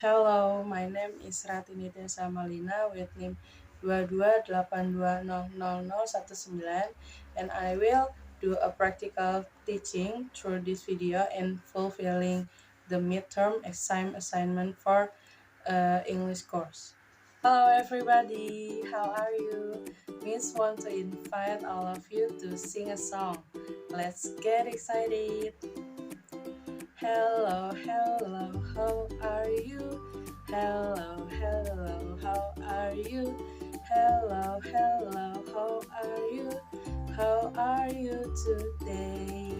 Hello, my name is Ratih Nityasa Amalina with NIM 2282200019 and I will do a practical teaching through this video and fulfilling the midterm exam assignment for English course. Hello everybody, how are you? Miss want to invite all of you to sing a song. Let's get excited. Hello, hello, how are you? Hello, hello, how are you? Hello, hello, how are you? How are you today?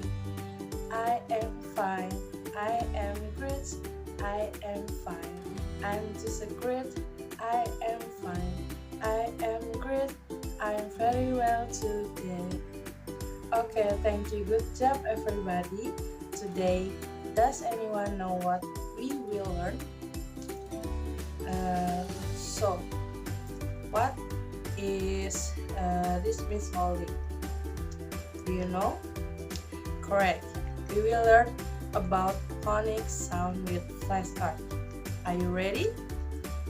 I am fine, I am great, I am fine. I'm just a great, I am fine, I am great, I am very well today. Okay, thank you. Good job, everybody. Today, does anyone know what we will learn? So, what is this Miss Molly? Do you know? Correct. We will learn about phonics sound with flashcard. Are you ready?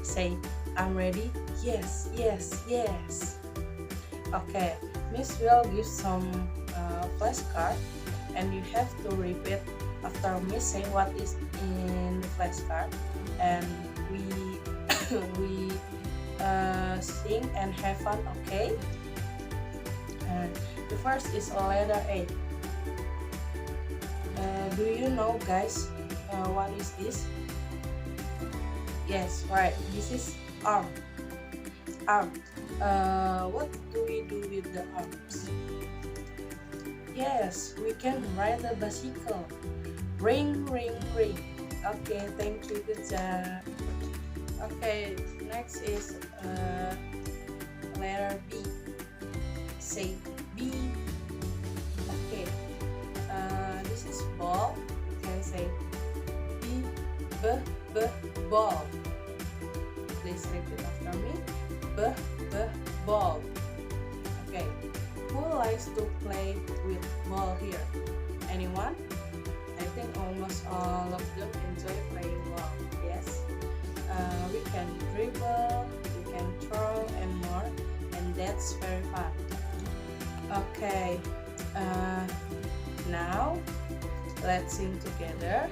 Say, I'm ready. Yes, yes, yes. Okay, Miss will give some flashcard and you have to repeat after me saying what is in the flashcard and we we sing and have fun. Okay, and the first is a letter A. Do you know, guys, what is this? Yes, right, this is arm. What do we do with the arms? Yes, we can ride a bicycle. Ring, ring, ring. Okay, thank you, good job. Okay, next is letter B. Say B. Okay, this is ball. You can say B, B, B, ball. Please repeat after me. B, B, ball. Okay, who likes to play with ball here? Anyone? I think almost all of them enjoy playing ball. Yes, we can dribble, we can throw and more, and that's very fun. Okay, now let's sing together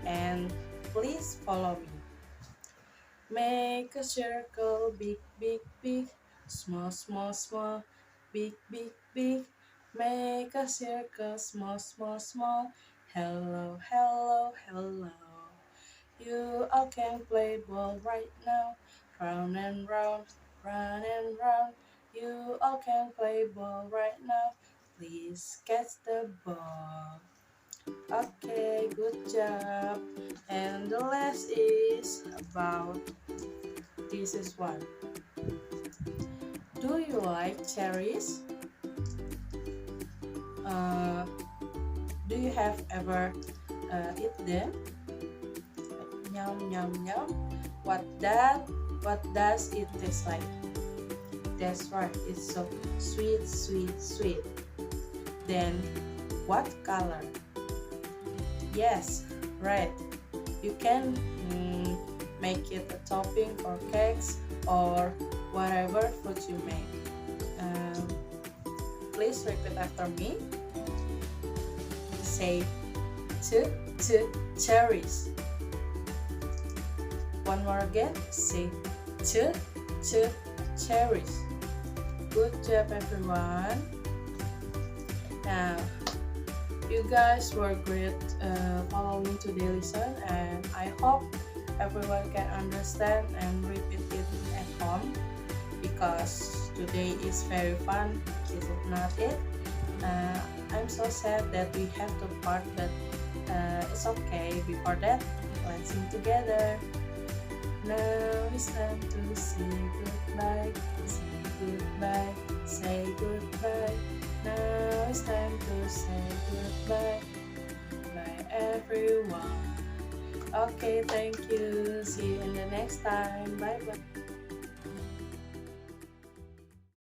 and please follow me. Make a circle, big, big, big, small, small, small, big, big, big. Make a circle, small, small, small. Hello, hello, hello. You all can play ball right now. Round and round, round and round. You all can play ball right now. Please catch the ball. Okay, good job. And the last is about this is one. Do you like cherries? Uh, do you have ever eat them? Yum yum yum. What does it taste like? That's right. It's so sweet, sweet, sweet. Then what color? Yes, red. You can make it a topping for cakes or whatever food you make. Um, please repeat after me. Say two cherries. One more again. Say two cherries. Good job, everyone. Now, you guys were great following today's lesson, and I hope everyone can understand and repeat it at home because today is very fun. Is it not it? I'm so sad that we have to part, but it's okay. Before that, let's sing together. Now it's time to say goodbye. Say goodbye. Say goodbye. Now it's time to say goodbye. Bye everyone. Okay, thank you. See you in the next time. Bye bye.